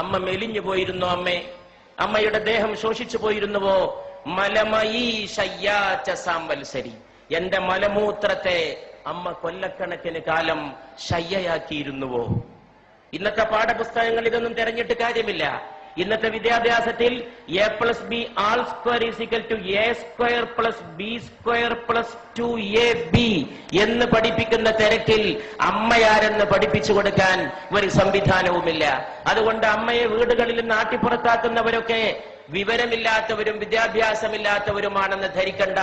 അമ്മ മെലിഞ്ഞു പോയിരുന്നോ? അമ്മയുടെ ദേഹം ശോഷിച്ചു പോയിരുന്നുവോ? മലമയീ ശയ്യാച്ച സാംവത്സരി, എന്റെ മലമൂത്രത്തെ അമ്മ കൊല്ലക്കണക്കിന് കാലം ശയ്യയാക്കിയിരുന്നുവോ? ഇന്നത്തെ പാഠപുസ്തകങ്ങൾ ഇതൊന്നും തെരഞ്ഞിട്ട് കാര്യമില്ല. ഇന്നത്തെ വിദ്യാഭ്യാസത്തിൽ a+b²=a²+b²+2ab എന്ന് പഠിപ്പിക്കുന്ന തിരക്കിൽ അമ്മയാരെന്ന് പഠിപ്പിച്ചു കൊടുക്കാൻ ഒരു സംവിധാനവുമില്ല. അതുകൊണ്ട് അമ്മയെ വീടുകളിൽ നിന്ന് ആട്ടിപ്പുറത്താക്കുന്നവരൊക്കെ വിവരമില്ലാത്തവരും വിദ്യാഭ്യാസമില്ലാത്തവരുമാണെന്ന് ധരിക്കണ്ട.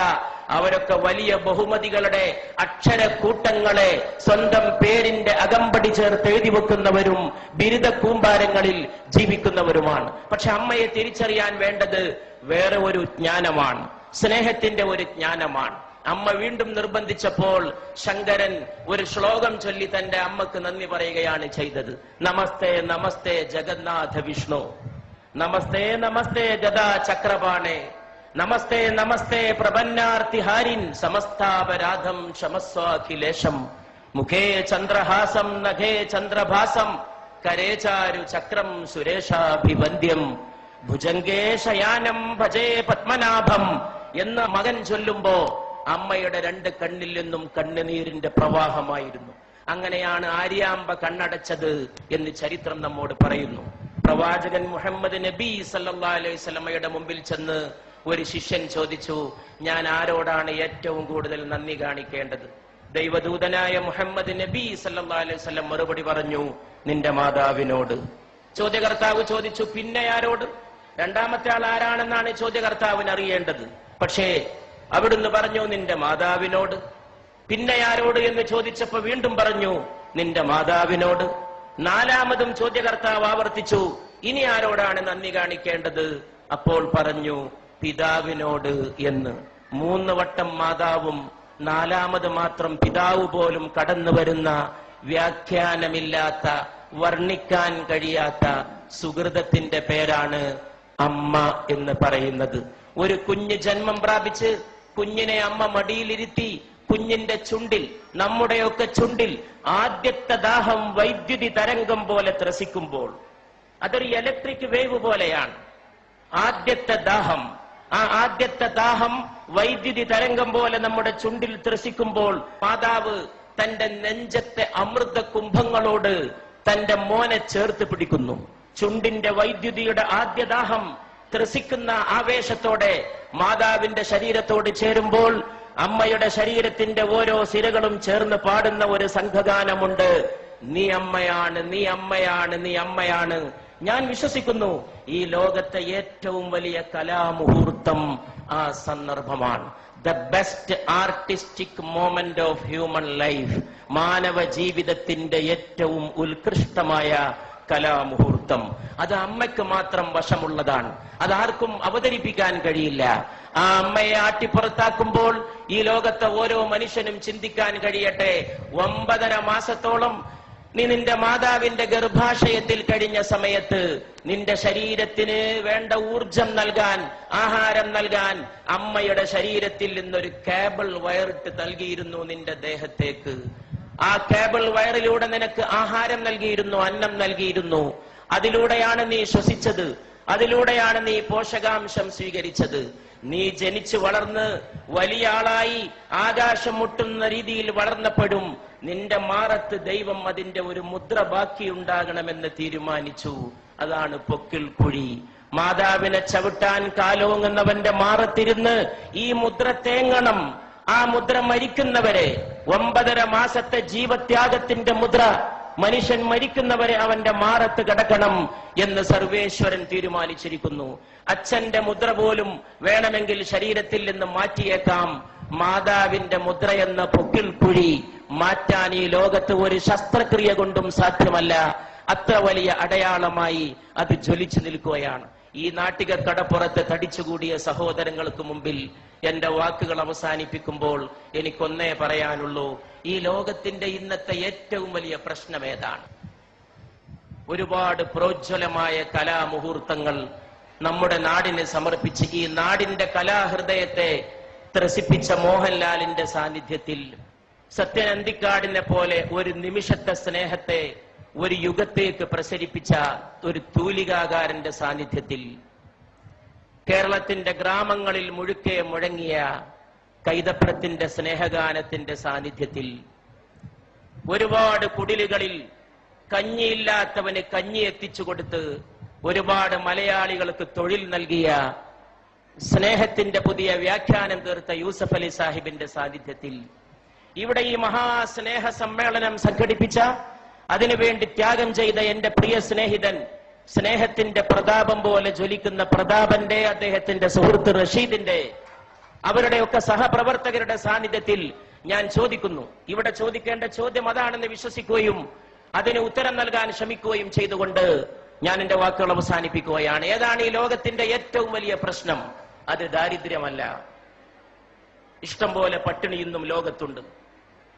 അവരൊക്കെ വലിയ ബഹുമതികളുടെ അക്ഷരക്കൂട്ടങ്ങളെ സ്വന്തം പേരിന്റെ അകമ്പടി ചേർത്ത് എഴുതി വെക്കുന്നവരും ബിരുദ കൂമ്പാരങ്ങളിൽ ജീവിക്കുന്നവരുമാണ്. പക്ഷെ അമ്മയെ തിരിച്ചറിയാൻ വേണ്ടത് വേറെ ഒരു ജ്ഞാനമാണ്, സ്നേഹത്തിന്റെ ഒരു ജ്ഞാനമാണ്. അമ്മ വീണ്ടും നിർബന്ധിച്ചപ്പോൾ ശങ്കരൻ ഒരു ശ്ലോകം ചൊല്ലി തന്റെ അമ്മക്ക് നന്ദി പറയുകയാണ് ചെയ്തത്. നമസ്തേ നമസ്തേ ജഗന്നാഥ വിഷ്ണു, നമസ്തേ നമസ്തേ ഗദാ ചക്രപാണേ, നമസ്തേ നമസ്തേ പ്രപന്നാർത്തിഹാരിൻ, സമസ്താപരാധം ക്ഷമസ്വാഖിലേശം, മുഖേ ചന്ദ്രഹാസം നഖേ ചന്ദ്രഭാസം, കരേചാരു ചക്രം സുരേഷാഭിവന്ദ്യം, ഭുജംഗേ ശയാനം ഭജേ പത്മനാഭം എന്ന് മകൻ ചൊല്ലുമ്പോ അമ്മയുടെ രണ്ട് കണ്ണിൽ നിന്നും കണ്ണുനീരിന്റെ പ്രവാഹമായിരുന്നു. അങ്ങനെയാണ് ആര്യാമ്പ കണ്ണടച്ചത് എന്ന് ചരിത്രം നമ്മോട് പറയുന്നു. പ്രവാചകൻ മുഹമ്മദ് നബി സല്ലല്ലാഹു അലൈഹി വസല്ലമയുടെ മുമ്പിൽ ചെന്ന് ഒരു ശിഷ്യൻ ചോദിച്ചു, ഞാൻ ആരോടാണ് ഏറ്റവും കൂടുതൽ നന്ദി കാണിക്കേണ്ടത്? ദൈവദൂതനായ മുഹമ്മദ് നബി സല്ലല്ലാഹു അലൈഹി വസല്ലം മറുപടി പറഞ്ഞു, നിന്റെ മാതാവിനോട്. ചോദ്യകർത്താവ് ചോദിച്ചു, പിന്നെ ആരോട്? രണ്ടാമത്തെ ആൾ ആരാണെന്നാണ് ചോദ്യകർത്താവിന് അറിയേണ്ടത്. പക്ഷേ അവിടുന്ന് പറഞ്ഞു, നിന്റെ മാതാവിനോട്. പിന്നെ ആരോട് എന്ന് ചോദിച്ചപ്പോ വീണ്ടും പറഞ്ഞു, നിന്റെ മാതാവിനോട്. നാലാമതും ചോദ്യകർത്താവ് ആവർത്തിച്ചു, ഇനി ആരോടാണ് നന്ദി കാണിക്കേണ്ടത്? അപ്പോൾ പറഞ്ഞു, പിതാവിനോട് എന്ന്. 3 വട്ടം മാതാവും 4ാമത് മാത്രം പിതാവ് പോലും കടന്നു വരുന്ന വ്യാഖ്യാനമില്ലാത്ത, വർണ്ണിക്കാൻ കഴിയാത്ത സുഹൃതത്തിന്റെ പേരാണ് അമ്മ എന്ന് പറയുന്നത്. ഒരു കുഞ്ഞ് ജന്മം പ്രാപിച്ച് കുഞ്ഞിനെ അമ്മ മടിയിലിരുത്തി കുഞ്ഞിന്റെ ചുണ്ടിൽ, നമ്മുടെയൊക്കെ ചുണ്ടിൽ ആദ്യത്തെ ദാഹം വൈദ്യുതി തരംഗം പോലെ ത്രസിക്കുമ്പോൾ, അതൊരു ഇലക്ട്രിക് വേവ് പോലെയാണ്. ആദ്യത്തെ ദാഹം, ആ ആദ്യത്തെ ദാഹം വൈദ്യുതി തരംഗം പോലെ നമ്മുടെ ചുണ്ടിൽ ത്രസിക്കുമ്പോൾ മാതാവ് തന്റെ നെഞ്ചത്തെ അമൃത കുംഭങ്ങളോട് തന്റെ മോനെ ചേർത്ത് പിടിക്കുന്നു. ചുണ്ടിന്റെ വൈദ്യുതിയുടെ ആദ്യദാഹം ത്രസിക്കുന്ന ആവേശത്തോടെ മാതാവിന്റെ ശരീരത്തോട് ചേരുമ്പോൾ അമ്മയുടെ ശരീരത്തിന്റെ ഓരോ സിരകളും ചേർന്ന് പാടുന്ന ഒരു സംഘഗാനമുണ്ട്. നീ അമ്മയാണ്, നീ അമ്മയാണ്, നീ അമ്മയാണ്. ഞാൻ വിശ്വസിക്കുന്നു ഈ ലോകത്തെ ഏറ്റവും വലിയ കലാമുഹൂർത്തം ആ സന്ദർഭമാണ്. The best artistic moment of human life, മാനവ ജീവിതത്തിന്റെ ഏറ്റവും ഉത്കൃഷ്ടമായ കലാമുഹൂർത്തം. അത് അമ്മയ്ക്ക് മാത്രം വശമുള്ളതാണ്, അതാർക്കും അവതരിപ്പിക്കാൻ കഴിയില്ല. ആ അമ്മയെ ആട്ടിപ്പുറത്താക്കുമ്പോൾ ഈ ലോകത്തെ ഓരോ മനുഷ്യനും ചിന്തിക്കാൻ കഴിയട്ടെ, 9.5 മാസത്തോളം നീ നിന്റെ മാതാവിന്റെ ഗർഭാശയത്തിൽ കഴിഞ്ഞ സമയത്ത് നിന്റെ ശരീരത്തിന് വേണ്ട ഊർജം നൽകാൻ, ആഹാരം നൽകാൻ അമ്മയുടെ ശരീരത്തിൽ നിന്നൊരു കേബിൾ വയറിട്ട് നൽകിയിരുന്നു നിന്റെ ദേഹത്തേക്ക്. ആ കേബിൾ വയറിലൂടെ നിനക്ക് ആഹാരം നൽകിയിരുന്നു, അന്നം നൽകിയിരുന്നു. അതിലൂടെയാണ് നീ ശ്വസിച്ചത്, അതിലൂടെയാണ് നീ പോഷകാംശം സ്വീകരിച്ചത്. നീ ജനിച്ചു വളർന്ന് വലിയ ആളായി ആകാശം മുട്ടുന്ന രീതിയിൽ വളർന്നപ്പോഴും നിന്റെ മാറത്ത് ദൈവം അതിന്റെ ഒരു മുദ്ര ബാക്കിയുണ്ടാകണമെന്ന് തീരുമാനിച്ചു. അതാണ് പൊക്കിൾ കുഴി. മാതാവിനെ ചവിട്ടാൻ കാലോങ്ങുന്നവന്റെ മാറത്തിരുന്ന് ഈ മുദ്ര തേങ്ങണം. ആ മുദ്ര മരിക്കുന്നവരെ, 9.5 മാസത്തെ ജീവത്യാഗത്തിന്റെ മുദ്ര, മനുഷ്യൻ മരിക്കുന്നവരെ അവന്റെ മാറത്ത് കിടക്കണം എന്ന് സർവേശ്വരൻ തീരുമാനിച്ചിരിക്കുന്നു. അച്ഛന്റെ മുദ്ര പോലും വേണമെങ്കിൽ ശരീരത്തിൽ നിന്ന് മാറ്റിയേക്കാം. മാതാവിന്റെ മുദ്രയെന്ന പൊക്കിൾ കുഴി മാറ്റാൻ ഈ ലോകത്ത് ഒരു ശസ്ത്രക്രിയ കൊണ്ടും സാധ്യമല്ല. അത്ര വലിയ അടയാളമായി അത് ജ്വലിച്ചു നിൽക്കുകയാണ്. ഈ നാട്ടിക കടപ്പുറത്ത് തടിച്ചുകൂടിയ സഹോദരങ്ങൾക്ക് മുമ്പിൽ എന്റെ വാക്കുകൾ അവസാനിപ്പിക്കുമ്പോൾ എനിക്കൊന്നേ പറയാനുള്ളൂ. ഈ ലോകത്തിന്റെ ഇന്നത്തെ ഏറ്റവും വലിയ പ്രശ്നം ഏതാണ്? ഒരുപാട് പ്രോജ്വലമായ കലാമുഹൂർത്തങ്ങൾ നമ്മുടെ നാടിന് സമർപ്പിച്ച് ഈ നാടിന്റെ കലാഹൃദയത്തെ ത്രസിപ്പിച്ച മോഹൻലാലിന്റെ സാന്നിധ്യത്തിൽ, സത്യൻ അന്തിക്കാടിനെ പോലെ ഒരു നിമിഷത്തെ സ്നേഹത്തെ ഒരു യുഗത്തേക്ക് പ്രസരിപ്പിച്ച ഒരു തൂലികാകാരന്റെ സാന്നിധ്യത്തിൽ, കേരളത്തിന്റെ ഗ്രാമങ്ങളിൽ മുഴുക്കെ മുഴങ്ങിയ കൈതപ്രത്തിന്റെ സ്നേഹഗാനത്തിന്റെ സാന്നിധ്യത്തിൽ, ഒരുപാട് കുടിലുകളിൽ കഞ്ഞിയില്ലാത്തവന് കഞ്ഞി എത്തിച്ചു കൊടുത്ത് ഒരുപാട് മലയാളികൾക്ക് തൊഴിൽ നൽകിയ, സ്നേഹത്തിന്റെ പുതിയ വ്യാഖ്യാനം തീർത്ത യൂസഫ് അലി സാഹിബിന്റെ സാന്നിധ്യത്തിൽ, ഇവിടെ ഈ മഹാസ്നേഹ സമ്മേളനം സംഘടിപ്പിച്ച, അതിനുവേണ്ടി ത്യാഗം ചെയ്ത എന്റെ പ്രിയ സ്നേഹിതൻ, സ്നേഹത്തിന്റെ പ്രതാപം പോലെ ജ്വലിക്കുന്ന പ്രതാപന്റെ, അദ്ദേഹത്തിന്റെ സുഹൃത്ത് റഷീദിന്റെ, അവരുടെയൊക്കെ സഹപ്രവർത്തകരുടെ സാന്നിധ്യത്തിൽ ഞാൻ ചോദിക്കുന്നു. ഇവിടെ ചോദിക്കേണ്ട ചോദ്യം അതാണെന്ന് വിശ്വസിക്കുകയും അതിന് ഉത്തരം നൽകാൻ ശ്രമിക്കുകയും ചെയ്തുകൊണ്ട് ഞാൻ എന്റെ വാക്കുകൾ അവസാനിപ്പിക്കുകയാണ്. ഏതാണ് ഈ ലോകത്തിന്റെ ഏറ്റവും വലിയ പ്രശ്നം? അത് ദാരിദ്ര്യമല്ല. ഇഷ്ടം പോലെ പട്ടിണി ഇന്നും ലോകത്തുണ്ട്.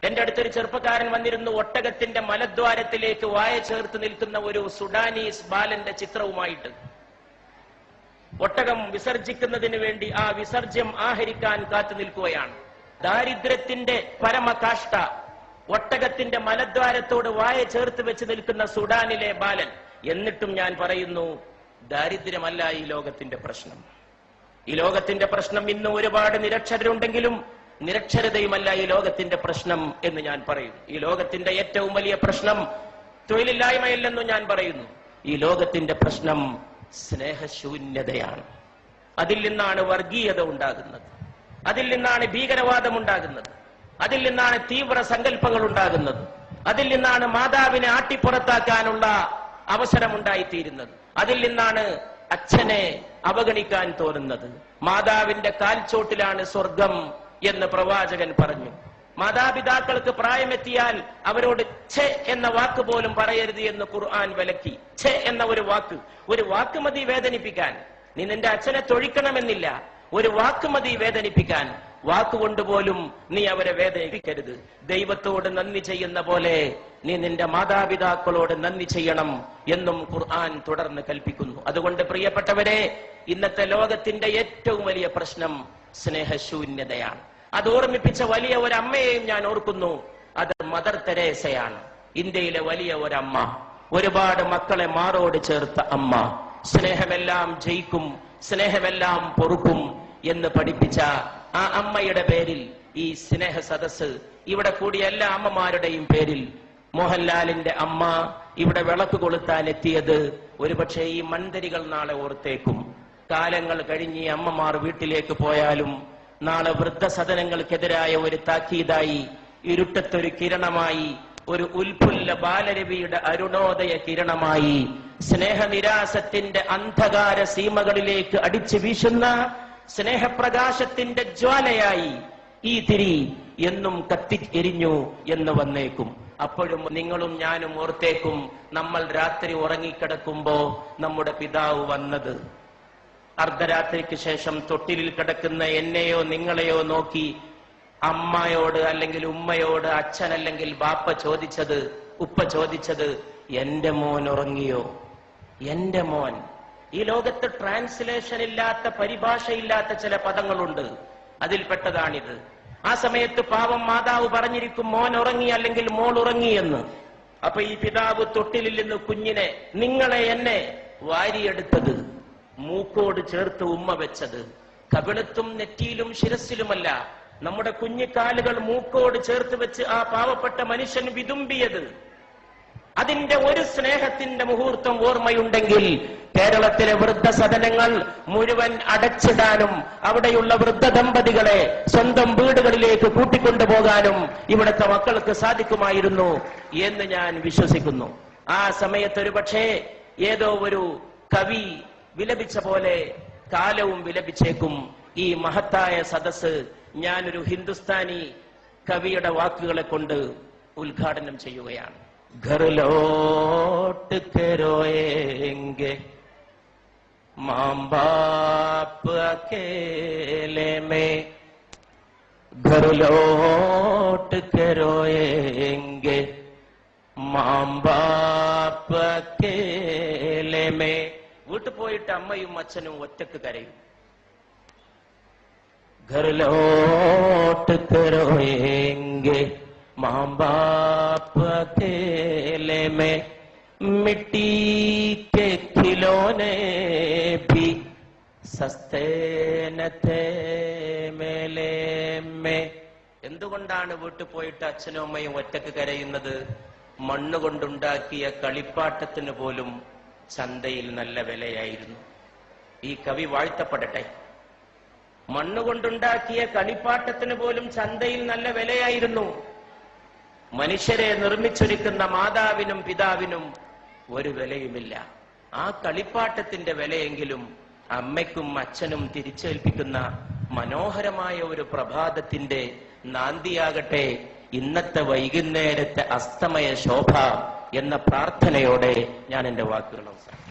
എന്റെ അടുത്തൊരു ചെറുപ്പക്കാരൻ വന്നിരുന്നു, ഒട്ടകത്തിന്റെ മലദ്വാരത്തിലേക്ക് വായ ചേർത്ത് നിൽക്കുന്ന ഒരു സുഡാനീസ് ബാലന്റെ ചിത്രവുമായിട്ട്. ഒട്ടകം വിസർജിക്കുന്നതിന് വേണ്ടി ആ വിസർജ്യം ആഹരിക്കാൻ കാത്തു നിൽക്കുകയാണ്. ദാരിദ്ര്യത്തിന്റെ പരമകാഷ്ഠ, ഒട്ടകത്തിന്റെ മലദ്വാരത്തോട് വായ ചേർത്ത് വെച്ച് നിൽക്കുന്ന സുഡാനിലെ ബാലൻ. എന്നിട്ടും ഞാൻ പറയുന്നു, ദാരിദ്ര്യമല്ല ഈ ലോകത്തിന്റെ പ്രശ്നം. ഈ ലോകത്തിന്റെ പ്രശ്നം ഇന്ന് ഒരുപാട് നിരക്ഷരരുണ്ടെങ്കിലും നിരക്ഷരതയുമല്ല ഈ ലോകത്തിന്റെ പ്രശ്നം എന്ന് ഞാൻ പറയുന്നു. ഈ ലോകത്തിന്റെ ഏറ്റവും വലിയ പ്രശ്നം തൊഴിലില്ലായ്മയല്ലെന്നും ഞാൻ പറയുന്നു. ഈ ലോകത്തിന്റെ പ്രശ്നം സ്നേഹശൂന്യതയാണ്. അതിൽ നിന്നാണ് വർഗീയത ഉണ്ടാകുന്നത്, അതിൽ നിന്നാണ് ഭീകരവാദം ഉണ്ടാകുന്നത്, അതിൽ നിന്നാണ് തീവ്ര സങ്കല്പങ്ങൾ ഉണ്ടാകുന്നത്, അതിൽ നിന്നാണ് മാതാവിനെ ആട്ടിപ്പുറത്താക്കാനുള്ള അവസരമുണ്ടായിത്തീരുന്നത്, അതിൽ നിന്നാണ് അച്ഛനെ അവഗണിക്കാൻ തോന്നുന്നത്. മാതാവിന്റെ കാൽച്ചോട്ടിലാണ് സ്വർഗം എന്ന് പ്രവാചകൻ പറഞ്ഞു. മാതാപിതാക്കൾക്ക് പ്രായമെത്തിയാൽ അവരോട് ഛെ എന്ന വാക്ക് പോലും പറയരുത് എന്ന് ഖുർആൻ വിലക്കി. ഛെ എന്ന ഒരു വാക്ക് മതി വേദനിപ്പിക്കാൻ. നീ നിന്റെ അച്ഛനെ തൊഴിക്കണമെന്നില്ല, ഒരു വാക്ക് മതി വേദനിപ്പിക്കാൻ. വാക്കുകൊണ്ടുപോലും നീ അവരെ വേദനിപ്പിക്കരുത്. ദൈവത്തോട് നന്ദി ചെയ്യുന്ന പോലെ നീ നിന്റെ മാതാപിതാക്കളോട് നന്ദി ചെയ്യണം എന്നും ഖുർആൻ തുടർന്ന് കൽപ്പിക്കുന്നു. അതുകൊണ്ട് പ്രിയപ്പെട്ടവരെ, ഇന്നത്തെ ലോകത്തിന്റെ ഏറ്റവും വലിയ പ്രശ്നം സ്നേഹശൂന്യതയാണ്. അത് ഓർമ്മിപ്പിച്ച വലിയ ഒരു അമ്മയെയും ഞാൻ ഓർക്കുന്നു. അത് മദർ തെരേസയാണ്. ഇന്ത്യയിലെ വലിയ ഒരമ്മ, ഒരുപാട് മക്കളെ മാറോട് ചേർത്ത അമ്മ. സ്നേഹമെല്ലാം ജയിക്കും, സ്നേഹമെല്ലാം പൊറുക്കും എന്ന് പഠിപ്പിച്ച ആ അമ്മയുടെ പേരിൽ ഈ സ്നേഹ സദസ്, ഇവിടെ കൂടിയ എല്ലാ അമ്മമാരുടെയും പേരിൽ, മോഹൻലാലിന്റെ അമ്മ ഇവിടെ വിളക്ക് കൊളുത്താൻ എത്തിയത് ഒരുപക്ഷെ ഈ മൺതരികൾ നാളെ ഓർത്തേക്കും. കാലങ്ങൾ കഴിഞ്ഞ് ഈ അമ്മമാർ വീട്ടിലേക്ക് പോയാലും നാളെ വൃദ്ധസദനങ്ങൾക്കെതിരായ ഒരു താക്കീതായി, ഇരുട്ടത്തൊരു കിരണമായി, ഒരു ഉൽഫുല്ല ബാലരവിയുടെ അരുണോദയ കിരണമായി, സ്നേഹനിരാസത്തിന്റെ അന്ധകാര സീമകളിലേക്ക് അടിച്ചു വീശുന്ന സ്നേഹപ്രകാശത്തിന്റെ ജ്വാലയായി ഈ തിരി എന്നും കത്തി എരിഞ്ഞു എന്ന് വന്നേക്കും. അപ്പോഴും നിങ്ങളും ഞാനും ഓർത്തേക്കും, നമ്മൾ രാത്രി ഉറങ്ങിക്കിടക്കുമ്പോ നമ്മുടെ പിതാവ് വന്നത്. അർദ്ധരാത്രിക്ക് ശേഷം തൊട്ടിലിൽ കിടക്കുന്ന എന്നെയോ നിങ്ങളെയോ നോക്കി അമ്മയോട് അല്ലെങ്കിൽ ഉമ്മയോട്, അച്ഛൻ അല്ലെങ്കിൽ ബാപ്പ ചോദിച്ചത്, ഉപ്പ ചോദിച്ചത്, എന്റെ മോൻ ഉറങ്ങിയോ? എന്റെ മോൻ. ഈ ലോകത്ത് ട്രാൻസ്ലേഷൻ ഇല്ലാത്ത, പരിഭാഷയില്ലാത്ത ചില പദങ്ങളുണ്ട്, അതിൽപ്പെട്ടതാണിത്. ആ സമയത്ത് പാവം മാതാവ് പറഞ്ഞിരിക്കും, മോൻ ഉറങ്ങി അല്ലെങ്കിൽ മോൾ ഉറങ്ങി എന്ന്. അപ്പൊ ഈ പിതാവ് തൊട്ടിലിൽ നിന്ന് കുഞ്ഞിനെ, നിങ്ങളെ എന്നെ വാരിയെടുത്തത്, മൂക്കോട് ചേർത്ത് ഉമ്മ വെച്ചത്, കവിളത്തും നെറ്റിയിലും ശിരസിലുമല്ല, നമ്മുടെ കുഞ്ഞിക്കാലുകൾ മൂക്കോട് ചേർത്ത് വെച്ച് ആ പാവപ്പെട്ട മനുഷ്യൻ വിതുമ്പിയത്. അതിന്റെ ഒരു സ്നേഹത്തിന്റെ മുഹൂർത്തം ഓർമ്മയുണ്ടെങ്കിൽ കേരളത്തിലെ വൃദ്ധസദനങ്ങൾ മുഴുവൻ അടച്ചിടാനും അവിടെയുള്ള വൃദ്ധ ദമ്പതികളെ സ്വന്തം വീടുകളിലേക്ക് കൂട്ടിക്കൊണ്ടുപോകാനും ഇവിടുത്തെ മക്കൾക്ക് സാധിക്കുമായിരുന്നു എന്ന് ഞാൻ വിശ്വസിക്കുന്നു. ആ സമയത്ത് ഒരു പക്ഷേ ഏതോ ഒരു കവി വിലപിച്ച പോലെ കാലവും വിലപിച്ചേക്കും. ഈ മഹത്തായ സദസ് ഞാനൊരു ഹിന്ദുസ്ഥാനി കവിയുടെ വാക്കുകളെ കൊണ്ട് ഉദ്ഘാടനം ചെയ്യുകയാണ്. घर लौट के रोएंगे माँ बाप अकेले में, घर लौट के रोएंगे माँ बाप अकेले में. വീട്ടു പോയിട്ട് അമ്മയും അച്ഛനും ഒറ്റക്ക് കരയും. घर लौट के रोएंगे माँ बाप अकेले में, മിട്ടി കെ ഖിലോനെ ഭി സസ്തേ ന ഥേ മേലേ മേ. എന്തുകൊണ്ടാണ് വീട്ടിൽ പോയിട്ട് അച്ഛനും അമ്മയും ഒറ്റക്ക് കരയുന്നത്? മണ്ണുകൊണ്ടുണ്ടാക്കിയ കളിപ്പാട്ടത്തിന് പോലും ചന്തയിൽ നല്ല വിലയായിരുന്നു. ഈ കവി വാഴ്ത്തപ്പെടട്ടെ. മണ്ണുകൊണ്ടുണ്ടാക്കിയ കളിപ്പാട്ടത്തിന് പോലും ചന്തയിൽ നല്ല വിലയായിരുന്നു. മനുഷ്യരെ നിർമ്മിച്ചൊരുക്കുന്ന മാതാവിനും പിതാവിനും ഒരു വിലയുമില്ല. ആ കളിപ്പാട്ടത്തിന്റെ വിലയെങ്കിലും അമ്മയ്ക്കും അച്ഛനും തിരിച്ചേൽപ്പിക്കുന്ന മനോഹരമായ ഒരു പ്രഭാതത്തിന്റെ നാന്ദിയാകട്ടെ ഇന്നത്തെ വൈകുന്നേരത്തെ അസ്തമയ ശോഭ എന്ന പ്രാർത്ഥനയോടെ ഞാൻ എന്റെ വാക്കുകൾ അവസാനിപ്പിക്കുന്നു.